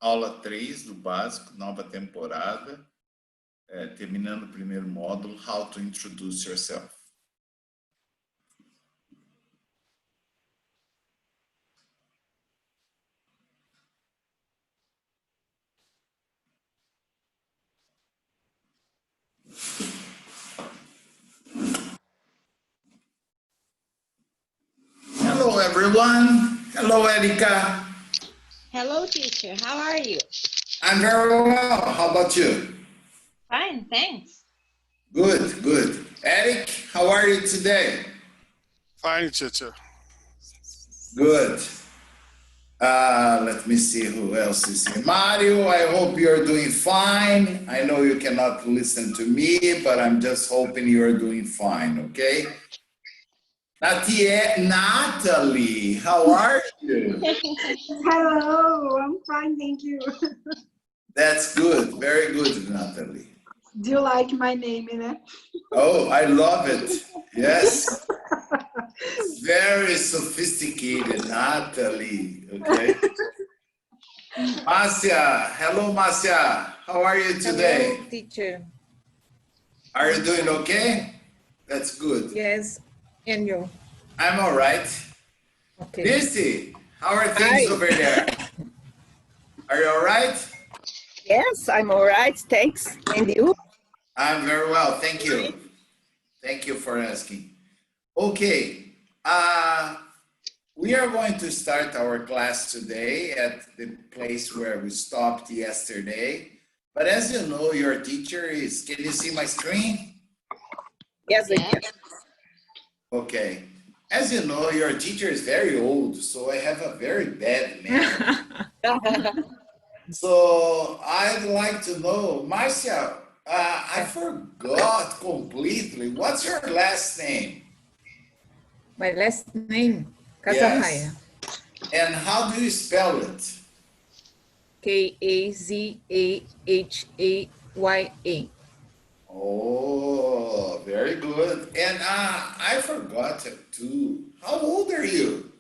Aula 3 do Básico, nova temporada, terminando o primeiro módulo, How to Introduce Yourself. Hello, everyone. Hello, Erika. Hello, teacher. How are you? I'm very well. How about you? Fine, thanks. Good, good. Eric, how are you today? Fine, teacher. Good. Let me see who else is here. Mario, I hope you're doing fine. I know you cannot listen to me, but I'm just hoping you're doing fine, okay? Natalie, how are you? Hello, I'm fine, thank you. That's good, very good, Natalie. Do you like my name, né? Oh, I love it. Yes. Very sophisticated, Natalie. Okay. Marcia, hello, Marcia. How are you today? Hello, teacher. Are you doing okay? That's good. Yes, and you? I'm all right. Okay. Lucy, how are things over there? Are you all right? Yes, I'm all right, thanks. And you? I'm very well, thank you. Thank you for asking. Okay, we are going to start our class today at the place where we stopped yesterday. But as you know, your teacher is, can you see my screen? Yes, I can. Okay. As you know, your teacher is very old, so I have a very bad memory. So I'd like to know, Marcia, I forgot completely. What's your last name? My last name, Casamaia. Yes. And how do you spell it? K-A-Z-A-H-A-Y-A. Oh, very good. And I forgot it too. How old are you?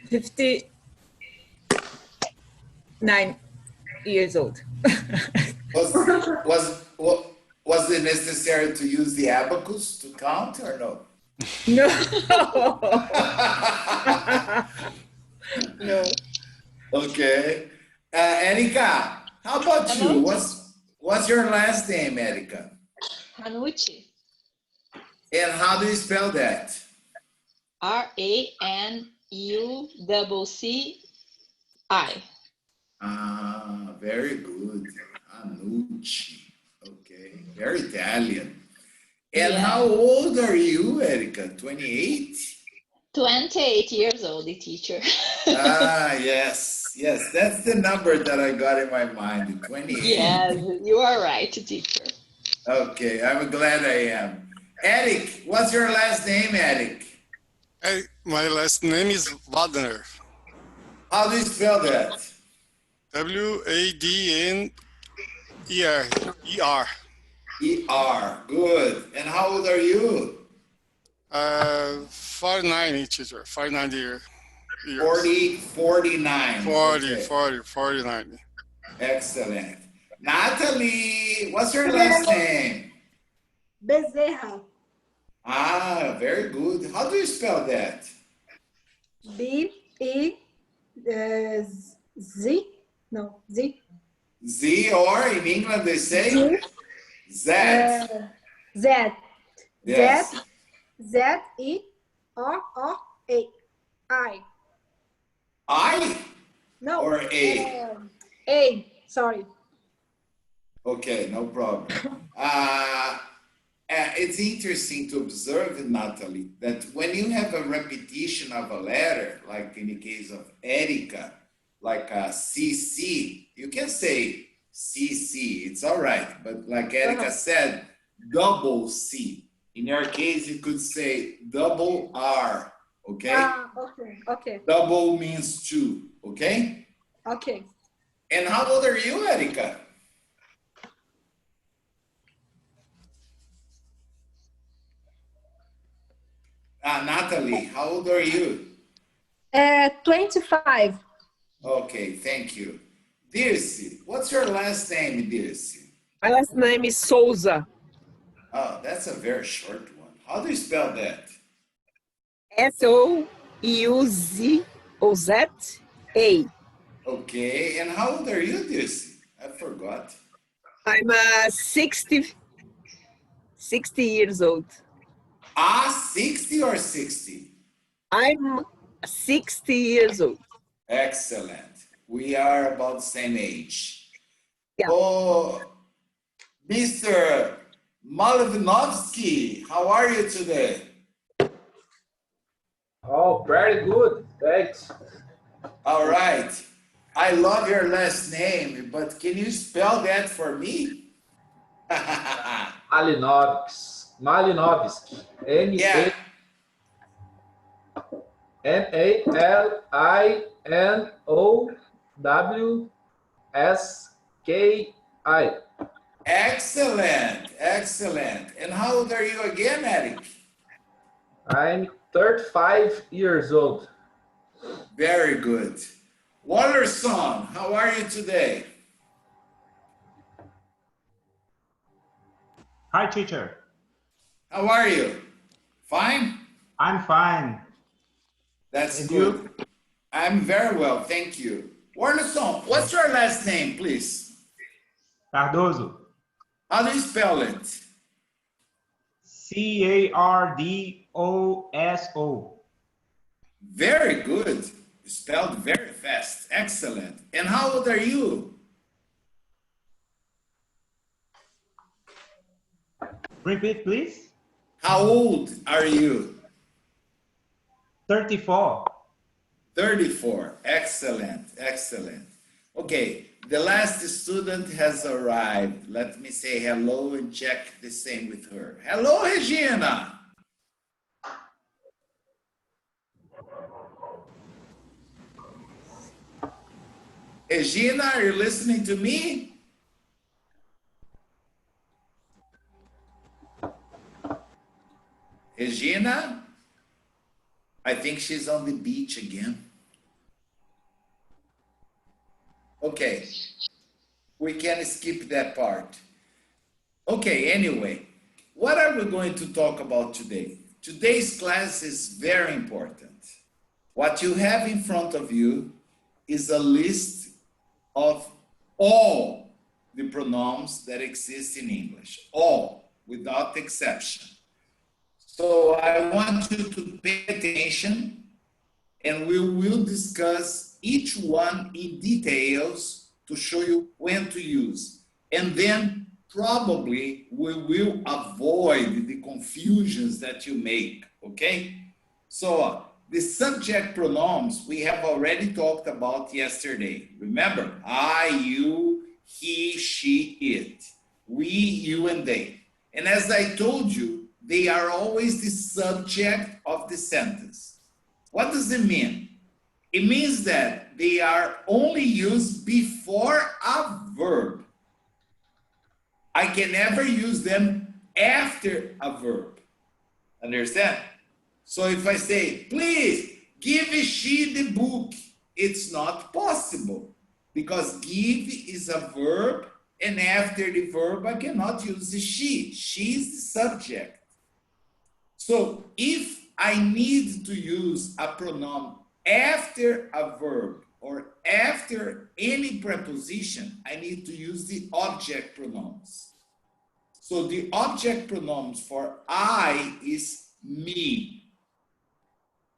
59 years old. Was it necessary to use the abacus to count or no? No. No. Okay. Erika, how about you? What's your last name, Erika? Ranucci. And how do you spell that? R-A-N-U-C-C-I. Very good. Anucci. Okay, very Italian. And Yeah. how old are you, Erika? 28? 28 years old, the teacher. Yes. Yes, that's the number that I got in my mind, 28. Yes, you are right, teacher. Okay, I'm glad I am. Eric, what's your last name, Eric? Hey, my last name is Wagner. How do you spell that? W-A-D-N-E-R. E-R. E-R, good. And how old are you? 49, teacher. 49 years. 49. 40, Okay. 49. Excellent. Natalie, what's your last name? Bezerra. Very good. How do you spell that? B-E-Z. No, Z. Z, or in England they say Z. Z. Z. Yes. Z-E-R-R-A. I. I No. or A? A. Sorry. Okay, no problem. It's interesting to observe, Natalie, that when you have a repetition of a letter, like in the case of Erika, like a CC, you can say CC, it's all right. But like Erika said, double C. In your case, you could say double R, okay? Okay. Double means two, okay? Okay. And how old are you, Erika? Natalie, how old are you? 25. Okay, thank you. Dirce, what's your last name, Dirce? My last name is Souza. Oh, that's a very short one. How do you spell that? Souza. Okay, and how old are you, Dirce? I forgot. I'm 60 years old. 60 or 60? I'm 60 years old. Excellent. We are about the same age. Yeah. Oh, Mr. Malvinovsky, how are you today? Oh, very good. Thanks. All right. I love your last name, but can you spell that for me? Malinovski. Yeah. MalinoWski. Excellent. Excellent. And how old are you again, Eric? I'm 35 years old. Very good. Waterson, how are you today? Hi, teacher. How are you? Fine? I'm fine. That's And good. you? I'm very well, thank you. Waterson, what's your last name, please? Cardoso. How do you spell it? Cardoso. Very good. You spelled very fast. Excellent. And how old are you? Repeat, please. How old are you? 34. 34. Excellent. Excellent. Okay, the last student has arrived. Let me say hello and check the same with her. Hello, Regina. Regina, are you listening to me? Regina? I think she's on the beach again. Okay, we can skip that part. Okay, anyway, what are we going to talk about today? Today's class is very important. What you have in front of you is a list of all the pronouns that exist in English, all, without exception. So I want you to pay attention and we will discuss each one in details to show you when to use. And then probably we will avoid the confusions that you make, okay? So the subject pronouns we have already talked about yesterday. Remember, I, you, he, she, it. We, you, and they. And as I told you, they are always the subject of the sentence. What does it mean? It means that they are only used before a verb. I can never use them after a verb. Understand? So if I say, please give she the book, it's not possible because give is a verb and after the verb I cannot use the she. She is the subject. So if I need to use a pronoun after a verb or after any preposition, I need to use the object pronouns. So the object pronouns for I is me.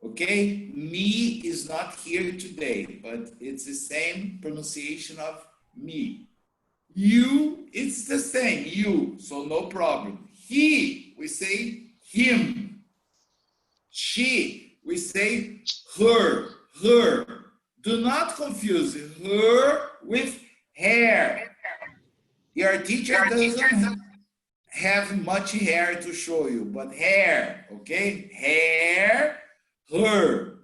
Okay, me is not here today, but it's the same pronunciation of me. You, it's the same, you, so no problem. He, we say him. She, we say her, her. Do not confuse her with hair. Your teacher doesn't have much hair to show you, but hair, okay? Hair, her.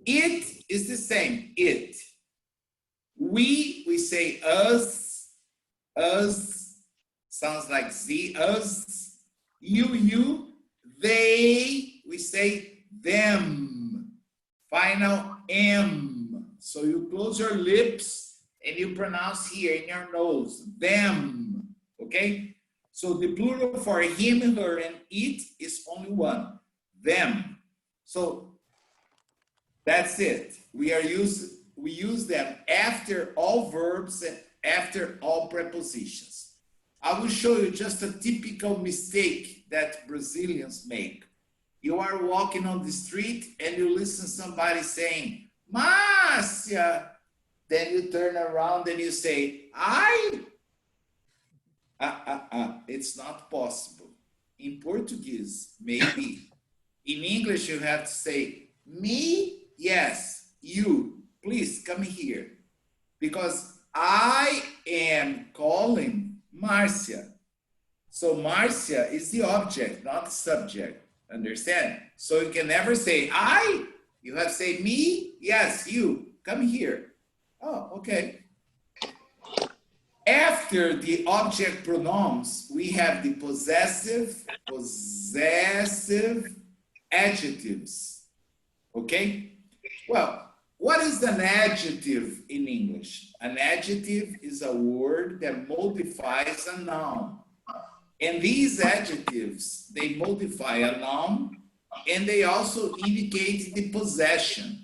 It is the same, it. We say us, sounds like z, us. You, they, we say them. final M. So you close your lips and you pronounce here in your nose, them, okay? So the plural for him, her, and it is only one, them. So that's it. We use them after all verbs and after all prepositions. I will show you just a typical mistake that Brazilians make. You are walking on the street and you listen somebody saying, Márcia. Then you turn around and you say, ai. It's not possible. In Portuguese, maybe. In English, you have to say, me, yes, you, please come here. Because I am calling Márcia. So Márcia is the object, not the subject. Understand? So you can never say I. You have to say me, yes, you, come here. Oh, okay. After the object pronouns, we have the possessive adjectives. Okay? Well, what is an adjective in English? An adjective is a word that modifies a noun. And these adjectives, they modify a noun and they also indicate the possession.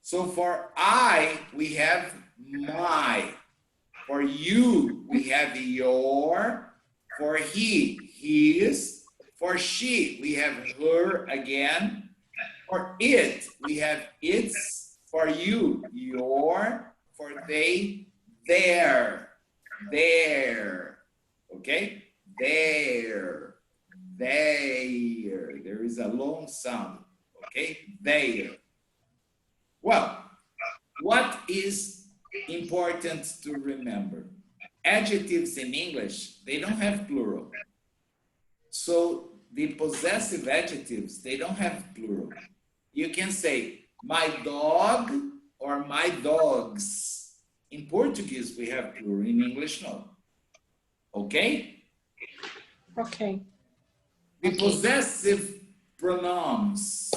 So for I, we have my. For you, we have your. For he, his. For she, we have her again. For it, we have its. For you, your. For they, their. Their. Okay? There. There. There is a long sound. Okay? There. Well, what is important to remember? Adjectives in English, they don't have plural. So the possessive adjectives, they don't have plural. You can say my dog or my dogs. In Portuguese, we have plural. In English, no. Okay? Okay. The possessive pronouns.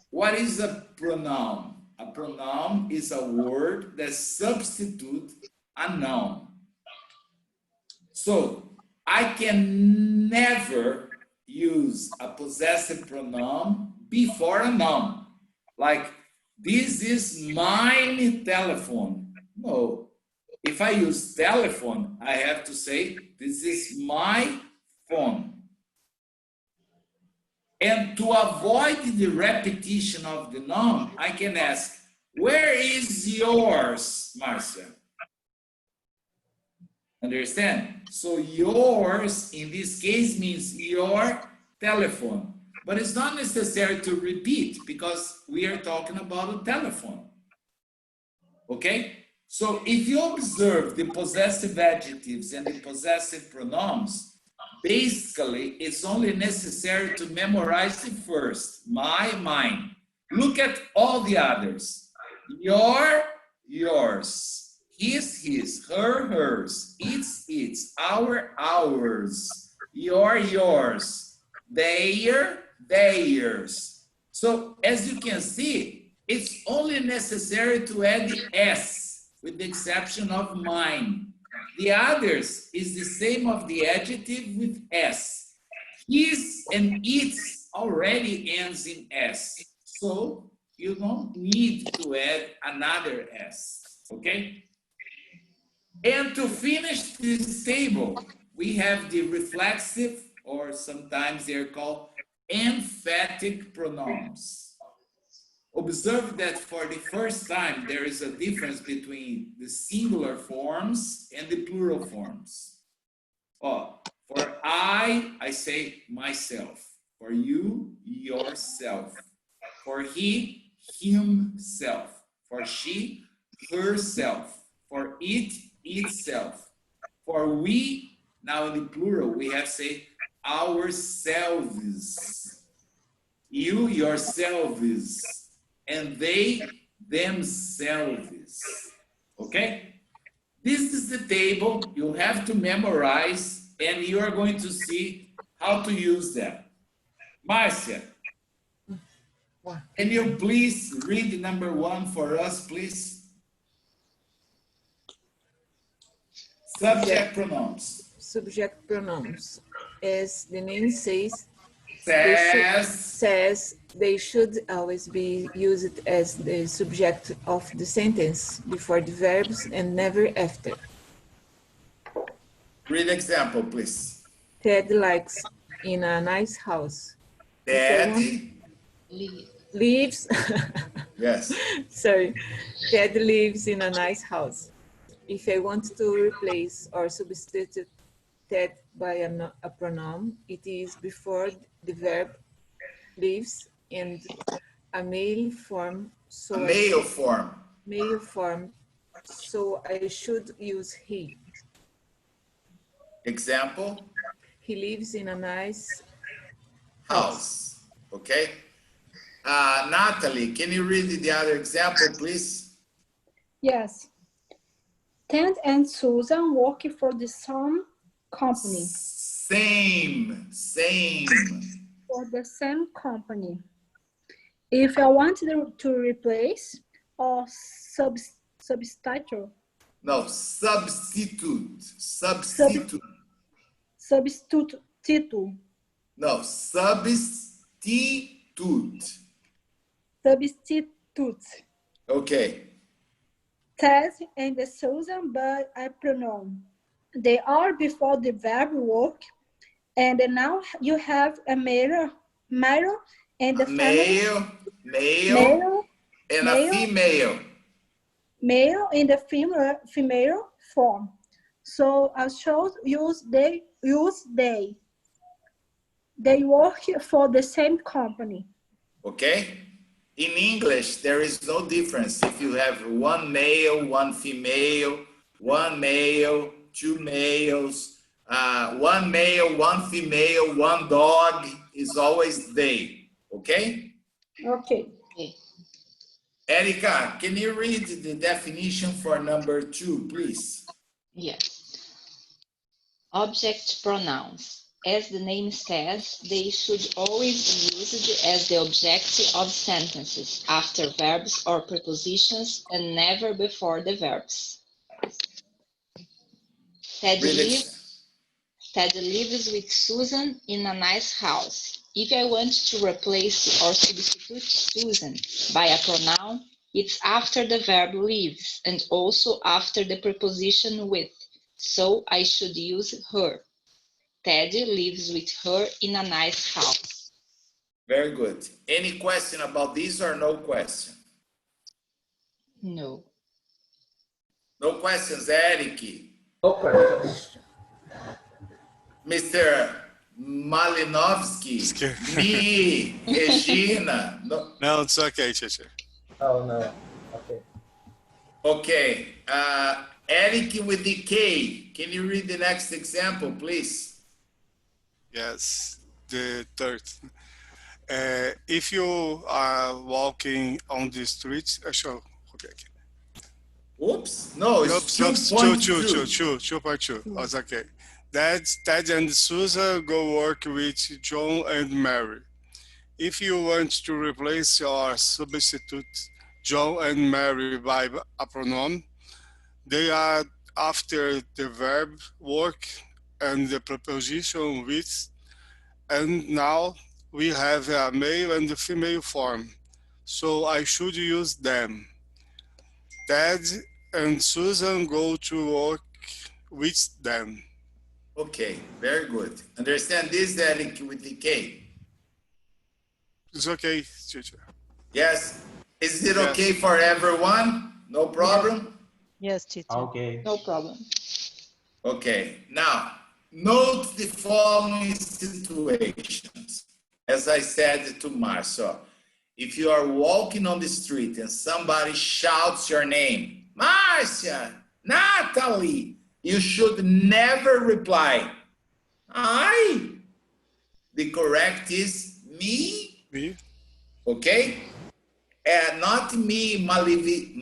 What is a pronoun? A pronoun is a word that substitutes a noun. So I can never use a possessive pronoun before a noun. Like, this is my telephone. No. If I use telephone, I have to say, this is my phone. And to avoid the repetition of the noun, I can ask, where is yours, Marcia? Understand? So yours, in this case, means your telephone. But it's not necessary to repeat because we are talking about a telephone. Okay? So if you observe the possessive adjectives and the possessive pronouns, basically, it's only necessary to memorize the first, my, mine. Look at all the others. Your, yours. His, her, hers. Its, our, ours. Your, yours. Their, theirs. So, as you can see, it's only necessary to add the S, with the exception of mine. The others is the same of the adjective with S. His and its already ends in S. So you don't need to add another S, okay? And to finish this table, we have the reflexive, or sometimes they're called emphatic pronouns. Observe that for the first time, there is a difference between the singular forms and the plural forms. Oh, for I say myself. For you, yourself. For he, himself. For she, herself. For it, itself. For we, now in the plural, we have to say ourselves. You, yourselves. And they, themselves. Okay? This is the table you have to memorize, and you are going to see how to use them. Marcia, Can you please read number 1 for us, please? Subject pronouns. Subject pronouns. As the name says they should always be used as the subject of the sentence before the verbs and never after. Read example, please. Ted likes in a nice house. Ted. Lives. Yes. Sorry. Ted lives in a nice house. If I want to replace or substitute Ted by a pronoun, it is before the verb lives and a male form. So Male form. Male form. So I should use he. Example. He lives in a nice House. Okay. Natalie, can you read the other example, please? Yes. Ted and Susan work for the same company. Same. For the same company. If I want to replace or substitute. No, substitute. Substitute. No, substitute. Substitute. Okay. Ted and Susan by a pronoun. They are before the verb work, and now you have a male and the Male and a female. Male and the female form. So I should use they. They work for the same company. Okay. In English, there is no difference if you have one male, one female, one male, two males, one male, one female, one dog is always they. Okay? Okay. Erica, can you read the definition for number 2, please? Yes. Object pronouns. As the name says, they should always be used as the object of sentences, after verbs or prepositions, and never before the verbs. Ted lives with Susan in a nice house. If I want to replace or substitute Susan by a pronoun, it's after the verb lives and also after the preposition with, so I should use her. Ted lives with her in a nice house. Very good. Any question about this or no question? No. No questions, Eric? No questions. Mr. Malinovsky, me, Regina. No, it's okay, teacher. Oh, no. Okay. Okay. Eric with the K. Can you read the next example, please? Yes, the third. If you are walking on the street, sure. Okay. Oops. No, it's 2.2. 2.2. Oh, it's okay. Ted and Susan go work with John and Mary. If you want to replace or substitute John and Mary by a pronoun, they are after the verb work and the preposition with, and now we have a male and a female form, so I should use them. Ted and Susan go to work with them. Okay, very good. Understand this, Eric, with the K? It's okay, teacher. Yes. Is it Yes. okay for everyone? No problem? Yes, teacher. Okay. No problem. Okay, now, note the following situations. As I said to Marcio, if you are walking on the street and somebody shouts your name, Marcia, Natalie, you should never reply, I. The correct is me. Me? Okay? Not me,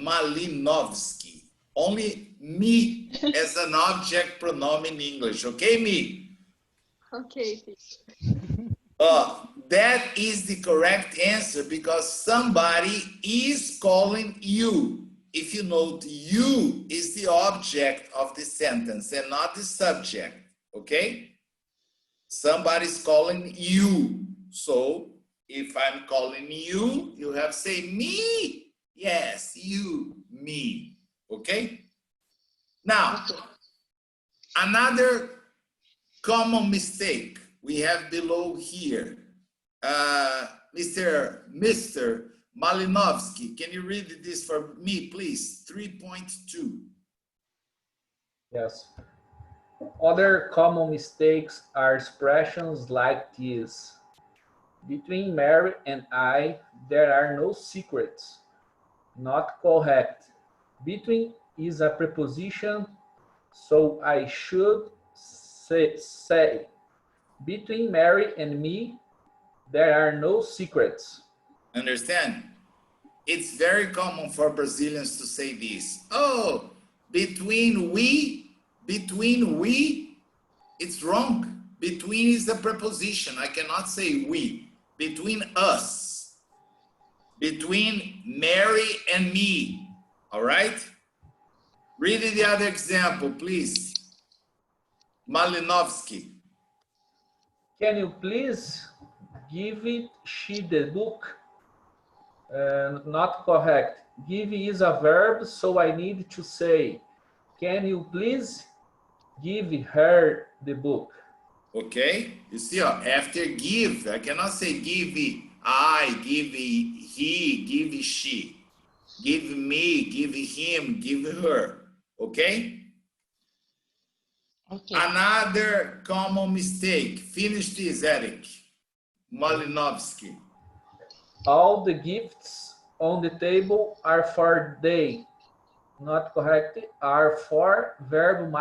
Malinovsky. Only me as an object pronoun in English. Okay, me? Okay. that is the correct answer because somebody is calling you. If you note, you is the object of the sentence and not the subject, okay? Somebody's calling you. So if I'm calling you, you have to say me. Yes, you, me, okay? Now, another common mistake we have below here. Mr. Malinovsky, can you read this for me, please? 3.2. Yes. Other common mistakes are expressions like this. Between Mary and I, there are no secrets. Not correct. Between is a preposition, so I should say. Between Mary and me, there are no secrets. Understand? It's very common for Brazilians to say this. Oh, between we, it's wrong. Between is a preposition. I cannot say we. Between us. Between Mary and me. All right? Read the other example, please. Malinovsky. Can you please give she the book? Not correct. Give is a verb, so I need to say, can you please give her the book? Okay, you see, after give, I cannot say give I, give he, give she, give me, give him, give her. Okay? Okay. Another common mistake. Finish this, Eric. Malinovsky. All the gifts on the table are for they. Not correct. Are for verb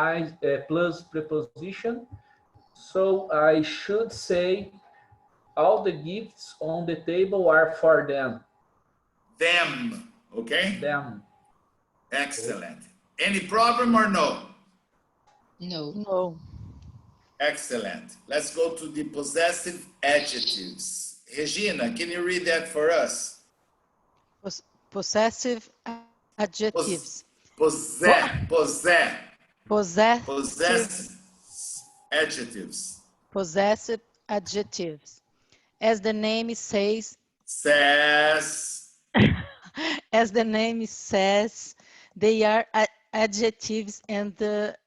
plus preposition. So I should say all the gifts on the table are for them. Them. Okay? Them. Excellent. Any problem or no? No. No. Excellent. Let's go to the possessive adjectives. Regina, can you read that for us? Possessive adjectives. Possessive adjectives. Possessive adjectives. As the name says, as the name says, they are adjectives, and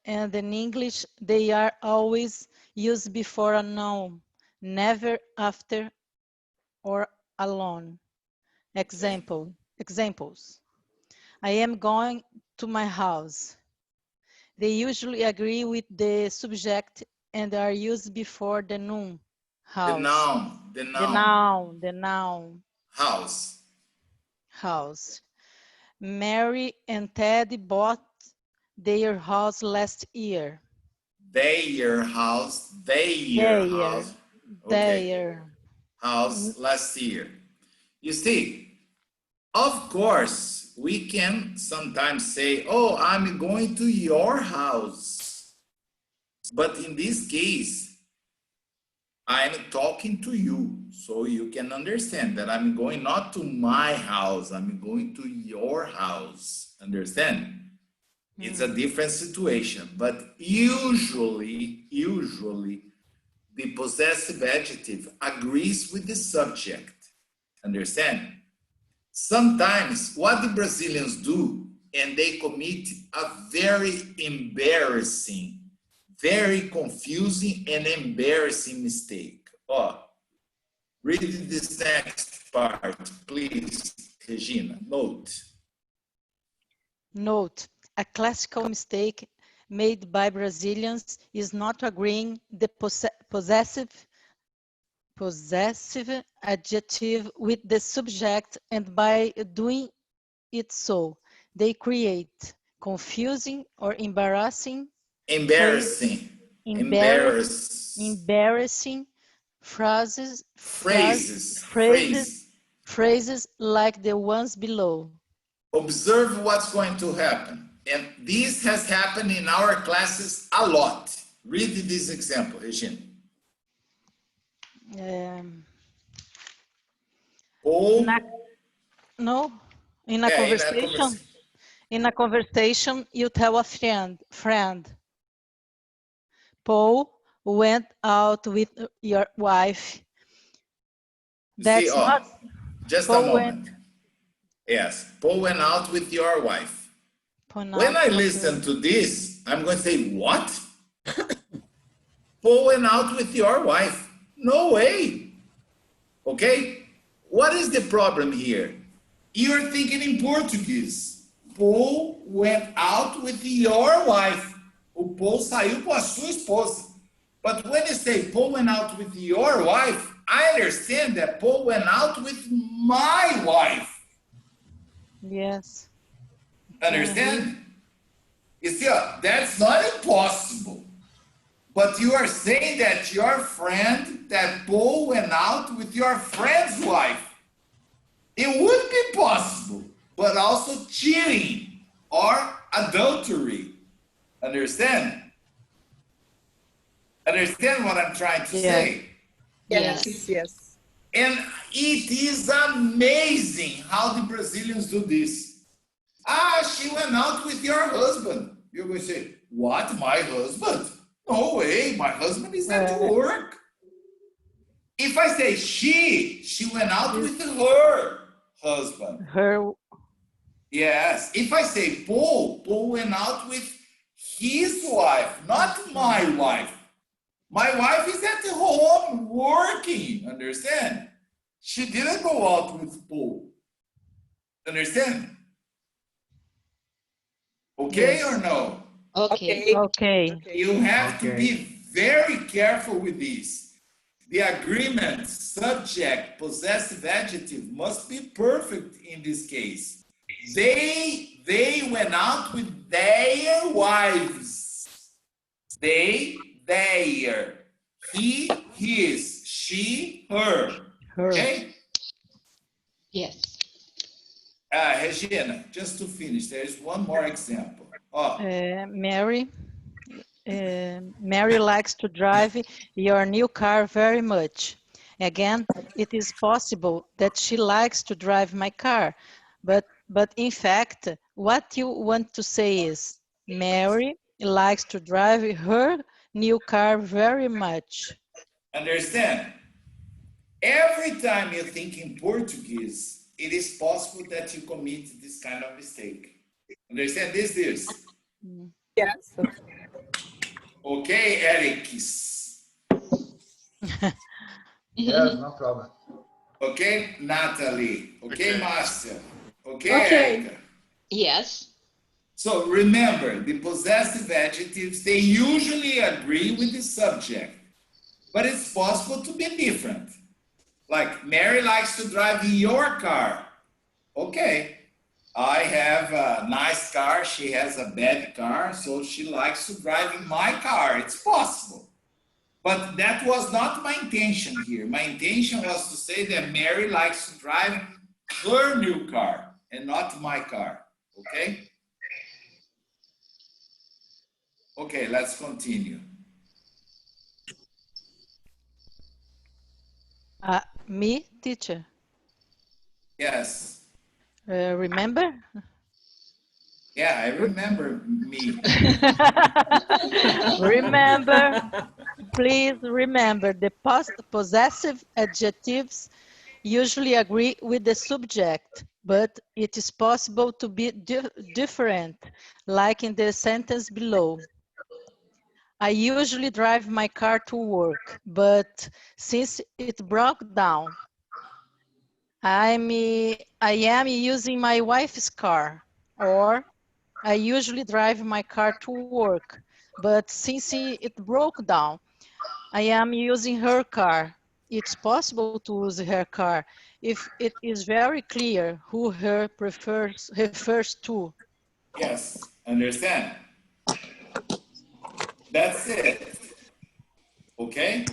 in English they are always used before a noun, never after or alone. Examples. I am going to my house. They usually agree with the subject and are used before the noun. House. The noun. The noun. House. Mary and Ted bought their house last year. Their house. Okay. House last year. You see, of course, we can sometimes say, oh, I'm going to your house. But in this case, I'm talking to you. So you can understand that I'm going not to my house, I'm going to your house. Understand? It's a different situation. But usually, the possessive adjective agrees with the subject. Understand? Sometimes what the Brazilians do, and they commit a very embarrassing, very confusing and embarrassing mistake. Oh, read this next part, please, Regina. Note, a classical mistake made by Brazilians is not agreeing the possessive adjective with the subject, and by doing it so, they create confusing or embarrassing phrases like the ones below. Observe what's going to happen. And this has happened in our classes a lot. Read this example, Regina. Paul. No, in a Yeah, conversation. In a conversation, you tell a friend, Paul went out with your wife. That's not. Just Paul a moment. Yes, Paul went out with your wife. When I listen to this, I'm going to say, what? Paul went out with your wife. No way. Okay? What is the problem here? You're thinking in Portuguese. Paul went out with your wife. O Paul saiu com a sua esposa. But when you say Paul went out with your wife, I understand that Paul went out with my wife. Yes. Understand? You see, that's not impossible. But you are saying that your friend, that Paul went out with your friend's wife. It would be possible, but also cheating or adultery. Understand? Understand what I'm trying to say? Yes. Yes. And it is amazing how the Brazilians do this. Ah, she went out with your husband. You're going to say, what, my husband? No way, my husband is at work. If I say she went out with her husband. Yes. If I say Paul went out with his wife, not my wife. My wife is at home working, understand? She didn't go out with Paul. Understand? Okay, yes. Or no? Okay. Okay. You have to be very careful with this. The agreement, subject, possessive adjective must be perfect in this case. They went out with their wives. They, their. He, his. She, her. Okay? Yes. Regina, just to finish, there is one more example. Mary likes to drive your new car very much. Again, it is possible that she likes to drive my car, but in fact, what you want to say is, Mary likes to drive her new car very much. Understand? Every time you think in Portuguese, it is possible that you commit this kind of mistake. Understand this? Yes. Okay, Eric. Yes, no problem. Okay, Natalie. Okay, Marcia. Okay, Erica. Yes. So remember, the possessive adjectives, they usually agree with the subject, but it's possible to be different. Like, Mary likes to drive your car. Okay, I have a nice car, she has a bad car, so she likes to drive in my car. It's possible. But that was not my intention here. My intention was to say that Mary likes to drive her new car and not my car. Okay? Okay, let's continue. Me, teacher? Yes. Remember? Yeah, I remember me. Remember, please remember, the possessive adjectives usually agree with the subject, but it is possible to be different, like in the sentence below. I usually drive my car to work, but since it broke down, I am using my wife's car. Or I usually drive my car to work, but since it broke down, I am using her car. It's possible to use her car if it is very clear who her refers to. Yes, understand? That's it. Okay?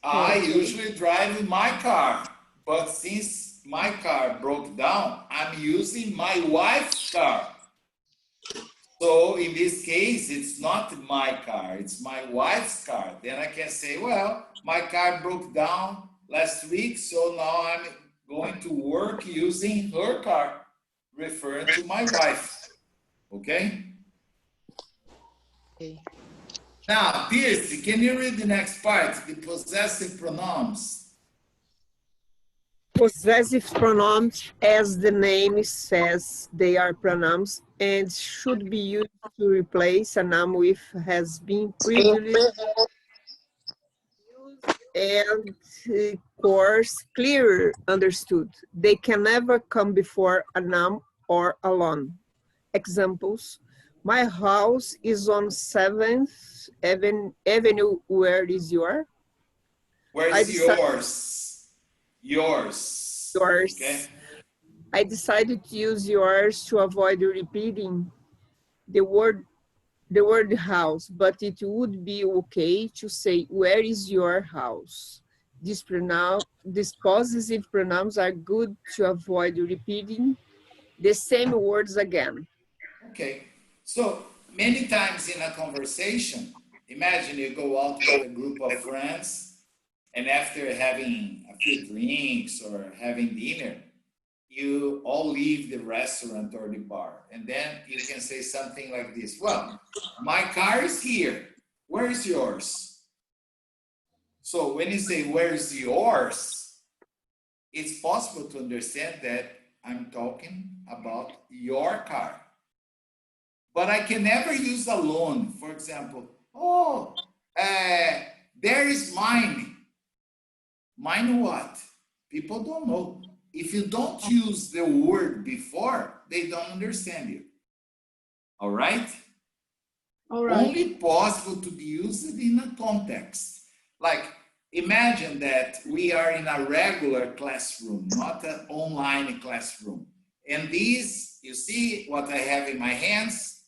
I usually drive in my car, but since my car broke down, I'm using my wife's car. So in this case, it's not my car, it's my wife's car. Then I can say, well, my car broke down last week, so now I'm going to work using her car, referring to my wife. Okay? Okay. Now, Pierce, can you read the next part, the possessive pronouns? Possessive pronouns, as the name says, they are pronouns and should be used to replace a noun which has been previously used and, course, clearer understood. They can never come before a noun or alone. Examples: my house is on 7th Avenue. Where is your? Where's yours? Yours. Yours. Okay. I decided to use yours to avoid repeating the word house, but it would be okay to say, where is your house? These possessive pronouns are good to avoid repeating the same words again. Okay. So many times in a conversation, imagine you go out with a group of friends, and after having a few drinks or having dinner, you all leave the restaurant or the bar, and then you can say something like this: well, my car is here, where's yours? So when you say where's yours, it's possible to understand that I'm talking about your car. But I can never use alone. For example, there is mine. Mine what? People don't know. If you don't use the word before, they don't understand you. All right? All right. Only possible to be used in a context. Like, imagine that we are in a regular classroom, not an online classroom. And these, you see what I have in my hands?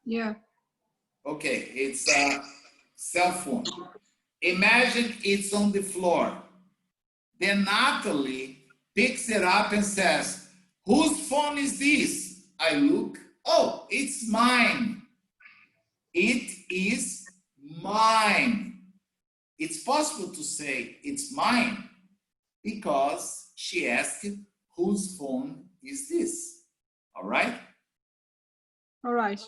Yeah. Okay, it's a cell phone. Imagine it's on the floor. Then Natalie picks it up and says, whose phone is this? I look, oh, it's mine. It is mine. It's possible to say it's mine because she asked whose phone is this? All right? All right.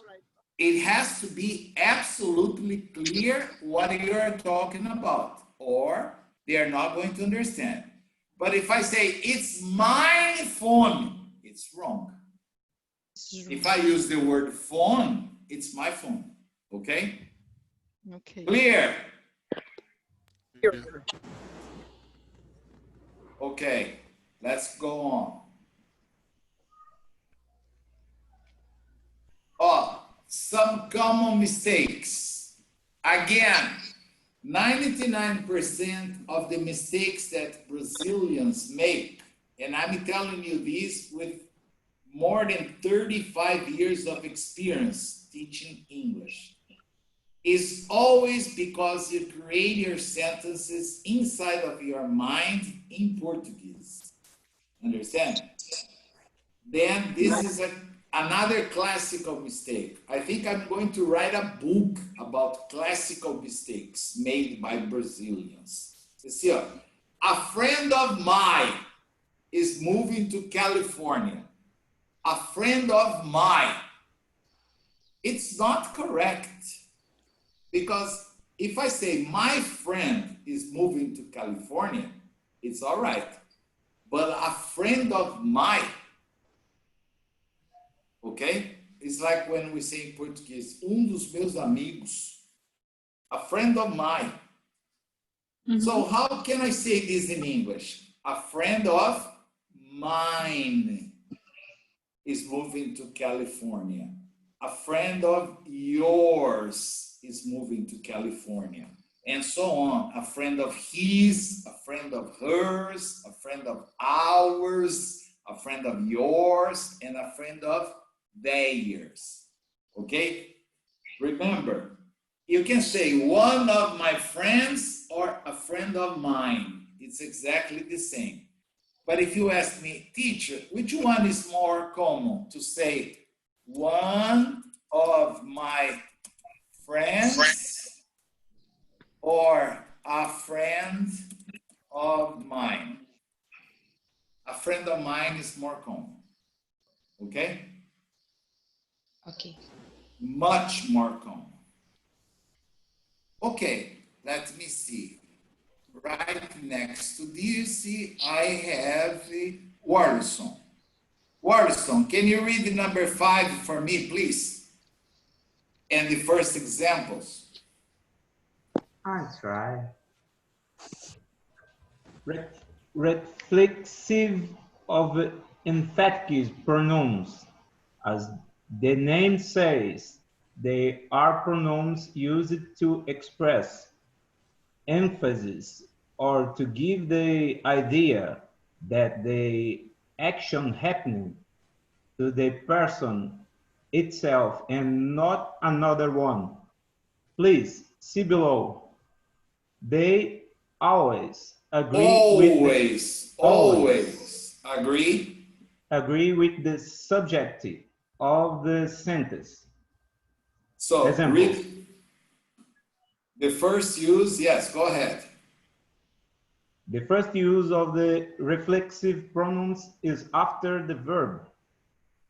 It has to be absolutely clear what you're talking about, or they're not going to understand. But if I say, it's my phone, it's wrong. If I use the word phone, it's my phone. Okay? Okay. Clear? Okay, let's go on. Some common mistakes. Again, 99% of the mistakes that Brazilians make, and I'm telling you this with more than 35 years of experience teaching English, is always because you create your sentences inside of your mind in Portuguese. Understand? Then this is another classical mistake. I think I'm going to write a book about classical mistakes made by Brazilians. You see, a friend of mine is moving to California. A friend of mine. It's not correct. Because if I say my friend is moving to California, it's all right. But a friend of mine, okay? It's like when we say in Portuguese, dos meus amigos, a friend of mine. Mm-hmm. So how can I say this in English? A friend of mine is moving to California. A friend of yours is moving to California. And so on. A friend of his, a friend of hers, a friend of ours, a friend of yours, and a friend of theirs. Okay? Remember, you can say one of my friends or a friend of mine. It's exactly the same. But if you ask me, teacher, which one is more common to say one of my friends or a friend of mine? A friend of mine is more common. Okay? Okay. Much more common. Okay, let me see. Right next to this, I have Warson. Warson, can you read the number 5 for me, please? And the first examples. I try. Reflexive of emphatic pronouns. As the name says, they are pronouns used to express emphasis or to give the idea that the action happening to the person itself and not another one. Please see below. They always agree Agree with the subject of the sentence. So Example. read the first use. Yes, go ahead. The first use of the reflexive pronouns is after the verb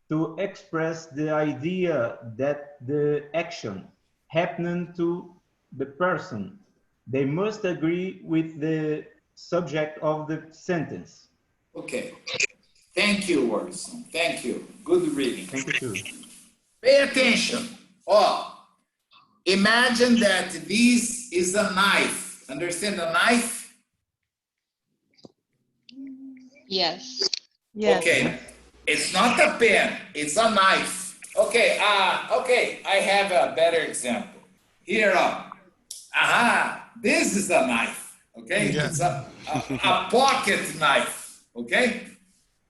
to express the idea that the action happening to the person. They must agree with the subject of the sentence. Okay. Thank you, Warson. Thank you. Good reading. Thank you too. Pay attention. Oh, imagine that this is a knife. Understand a knife? Yes. Yes. Okay. It's not a pen. It's a knife. Okay. Okay. I have a better example. Here. This is a knife. Okay. Yeah. It's a pocket knife. Okay.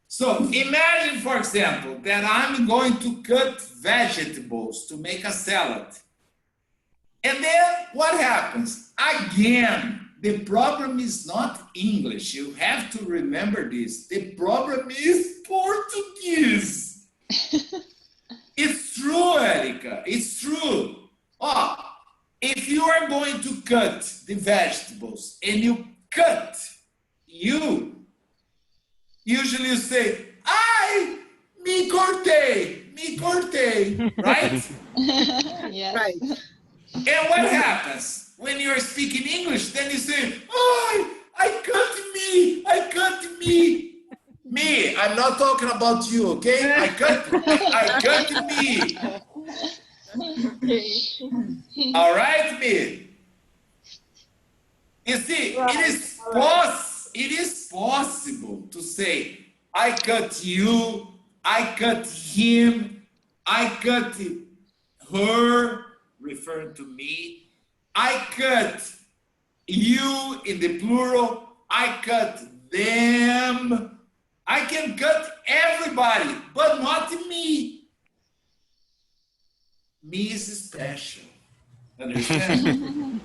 So imagine, for example, that I'm going to cut vegetables to make a salad. And then what happens? Again, the problem is not English. You have to remember this. The problem is Portuguese. It's true, Erica. It's true. Oh, if you are going to cut the vegetables and you cut, usually you say, ai, me cortei, right? Yes. Right. And what happens when you're speaking English? Then you say, oh, I cut me. Me, I'm not talking about you, okay? I cut me. All right, me. You see, it is possible to say, I cut you, I cut him, I cut her, referring to me. I cut you in the plural. I cut them. I can cut everybody, but not me. Me is special. Understand?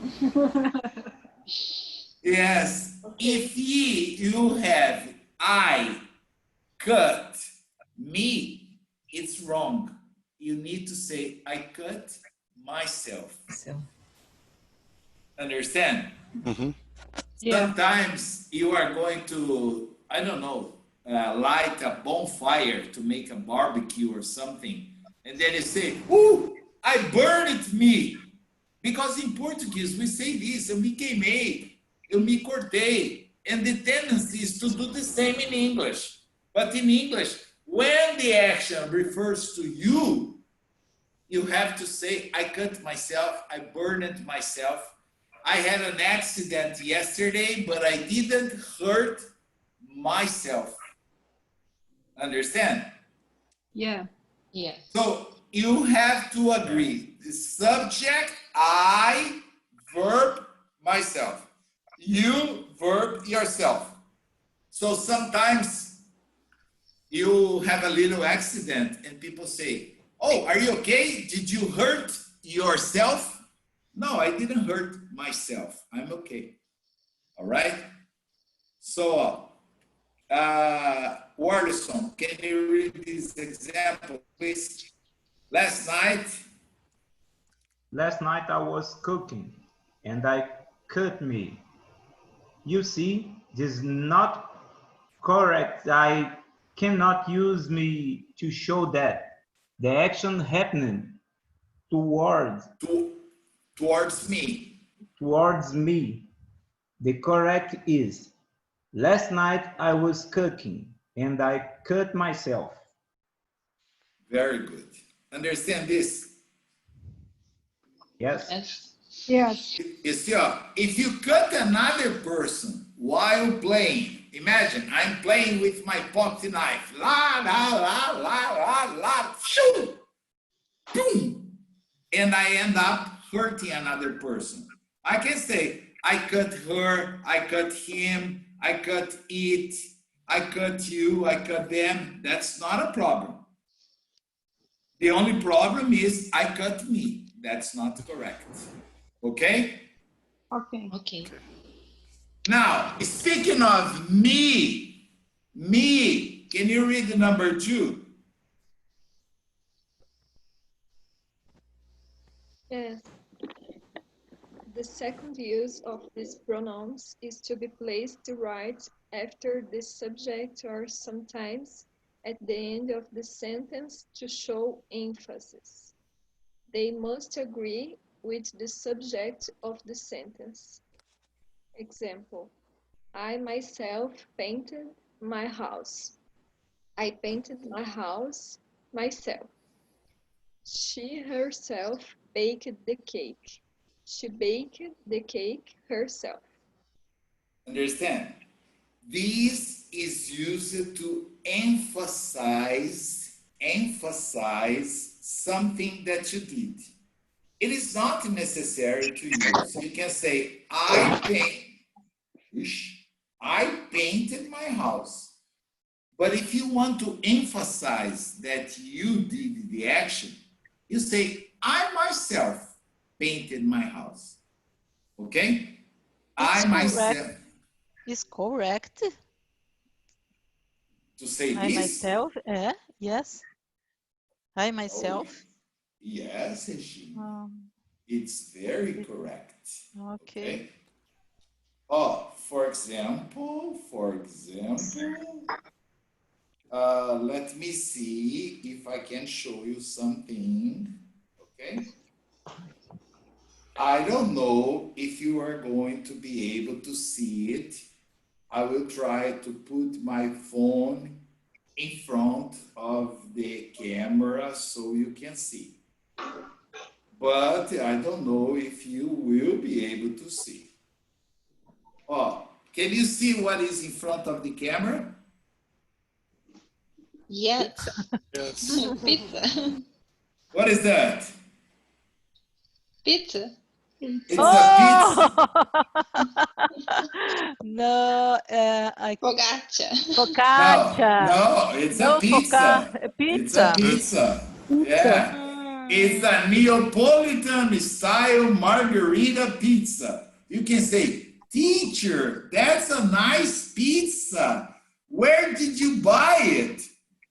Yes. If you have I cut me, it's wrong. You need to say I cut myself. Understand? Mm-hmm. Yeah. Sometimes you are going to, I don't know, light a bonfire to make a barbecue or something. And then you say, ooh, I burned me. Because in Portuguese we say this, eu me queimei, eu me cortei. And the tendency is to do the same in English. But in English, when the action refers to you, you have to say, I cut myself, I burned myself. I had an accident yesterday, but I didn't hurt myself. Understand? Yeah. Yes. So you have to agree. The subject, I, verb, myself. You, verb, yourself. So sometimes you have a little accident and people say, oh, are you okay? Did you hurt yourself? No, I didn't hurt myself. I'm okay. All right? So, Warlison, can you read this example, please? Last night I was cooking and I cut me. You see, this is not Correct. I cannot use me to show that the action happening towards Towards me. towards me. The correct is last night I was cooking and I cut myself. Very good. Understand this? Yes. Yes. Yes. You see, if you cut another person while playing, imagine I'm playing with my pocket knife. La, la, la, la, la, la, shoo, boom. And I end up hurting another person. I can say, I cut her, I cut him, I cut it, I cut you, I cut them. That's not a problem. The only problem is I cut me. That's not correct. Okay? Okay. Okay. Now, speaking of me, can you read the number 2? Yes. The second use of these pronouns is to be placed right after the subject or sometimes at the end of the sentence to show emphasis. They must agree with the subject of the sentence. Example, I myself painted my house. I painted my house myself. She herself baked the cake. She baked the cake herself. Understand? This is used to emphasize something that you did. It is not necessary to use. You can say, I painted my house. But if you want to emphasize that you did the action, you say, I myself painted my house. Okay? I myself. Is correct. To say I this? myself, yes. I myself. Oh, yes, Regina. It's very correct. Okay. Oh, for example, let me see if I can show you something. Okay. I don't know if you are going to be able to see it. I will try to put my phone in front of the camera so you can see. But I don't know if you will be able to see. Oh, can you see what is in front of the camera? Yes. Yes. Pizza. What is that? Pizza. It's a pizza. No, Focaccia. focaccia. No, it's a pizza. It's a Pizza. pizza. Yeah. It's a Neapolitan style margarita pizza. You can say, teacher, that's a nice pizza. Where did you buy it?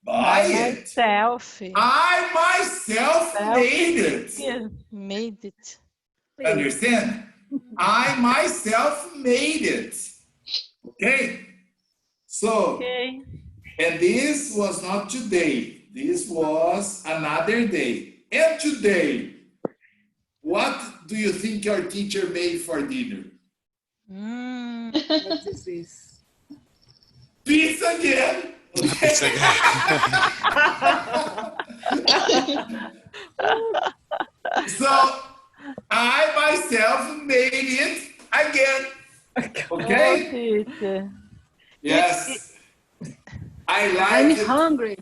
Buy it. I myself made it. Made it. Understand? I myself made it. Okay? So, and this was not today. This was another day. And today, what do you think your teacher made for dinner? What is this? Pizza again. Pizza again. So, I myself made it again. Okay? Yes. I like I'm it. hungry.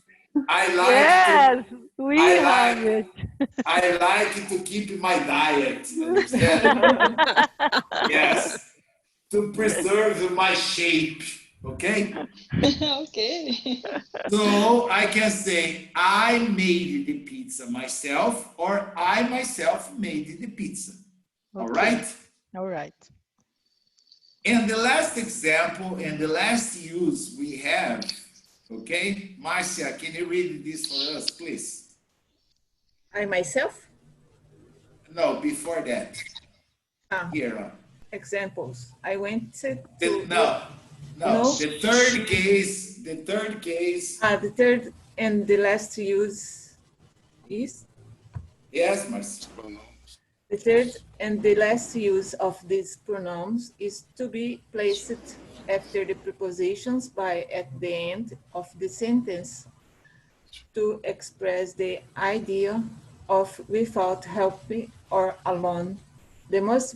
I like Yes, I like it. I like to keep my diet. Understand? Yes. To preserve my shape. Okay? Okay. So I can say I made the pizza myself, or I myself made the pizza. All right? All right. And the last example and the last use we have, okay? Marcia, can you read this for us, please? I myself? No, before that. Here. Examples. I went to... No. No, No. the third case. The third and the last use is? Yes, Marcia. The third and the last use of these pronouns is to be placed after the prepositions by at the end of the sentence to express the idea of without help or alone. They must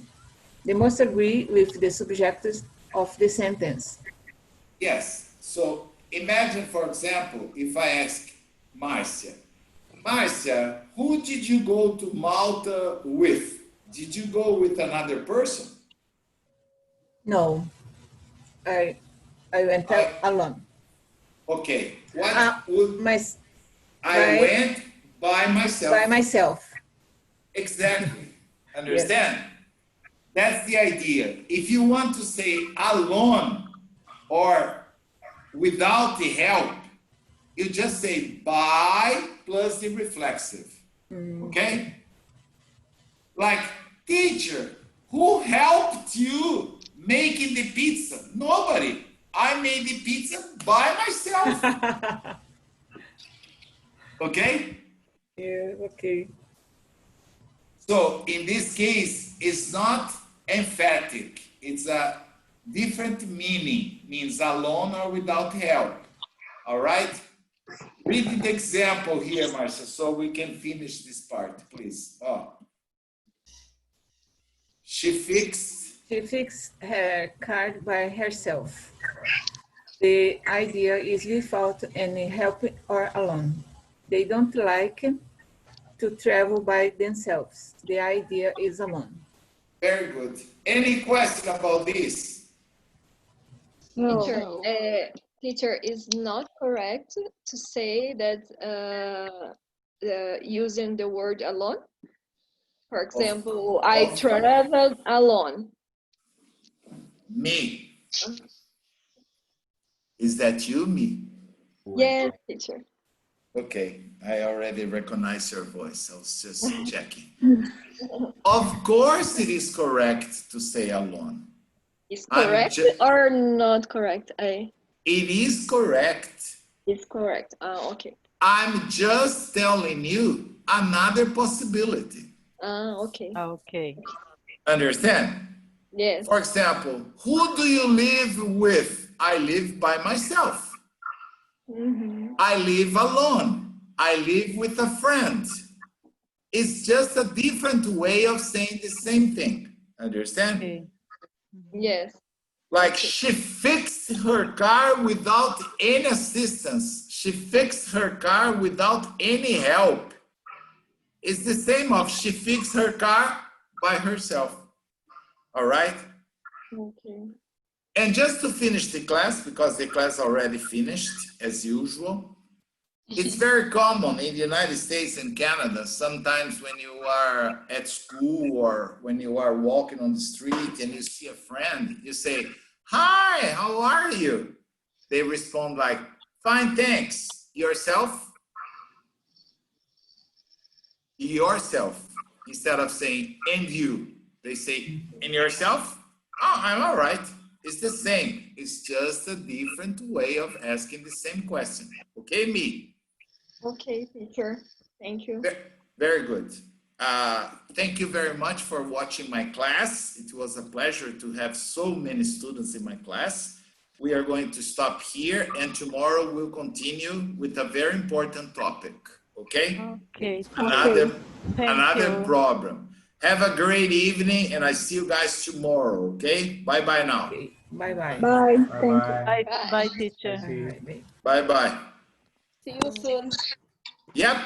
agree with the subjects of the sentence. Yes. So imagine, for example, if I ask Marcia, Marcia, who did you go to Malta with? Did you go with another person? No, I went alone. Okay. What would I went by myself. By myself. Exactly. Understand? Yes. That's the idea. If you want to say alone or without the help, you just say by plus the reflexive. Okay? Like, teacher, who helped you making the pizza? Nobody. I made the pizza by myself. Okay? Yeah, okay. So in this case, it's not emphatic. It's a different meaning. Means alone or without help. All right? Read the example here, Marcia, so we can finish this part, please. Oh. She fixed her car by herself. The idea is without any help or alone. They don't like to travel by themselves. The idea is alone. Very good. Any question about this? No. Teacher, is not correct to say that using the word alone. For example, I traveled alone. Me. Is that you, me? Yes, teacher. Okay, I already recognize your voice. I was just checking. Of course it is correct to say alone. Is correct or not correct? It is correct. It's correct. Okay. I'm just telling you another possibility. Okay. Okay. Understand? Yes. For example, who do you live with? I live by myself. I live alone. I live with a friend. It's just a different way of saying the same thing. Understand? Okay. Yes. Like she fixed her car without any assistance. She fixed her car without any help. It's the same of she fixed her car by herself. All right? Okay. And just to finish the class, because the class already finished, as usual, it's very common in the United States and Canada, sometimes when you are at school or when you are walking on the street and you see a friend, you say, hi, how are you? They respond like, fine, thanks. Yourself? Yourself. Instead of saying, and you. They say, and yourself? Oh, I'm all right. It's the same. It's just a different way of asking the same question. Okay, me? Okay, teacher. Thank you. Very good. Thank you very much for watching my class. It was a pleasure to have so many students in my class. We are going to stop here and tomorrow we'll continue with a very important topic. Okay? Okay. Another problem. Have a great evening and I see you guys tomorrow. Okay? Bye-bye now. Okay. Bye-bye. Bye. Thank you. Bye, bye, teacher. Bye-bye. See you soon. Yep.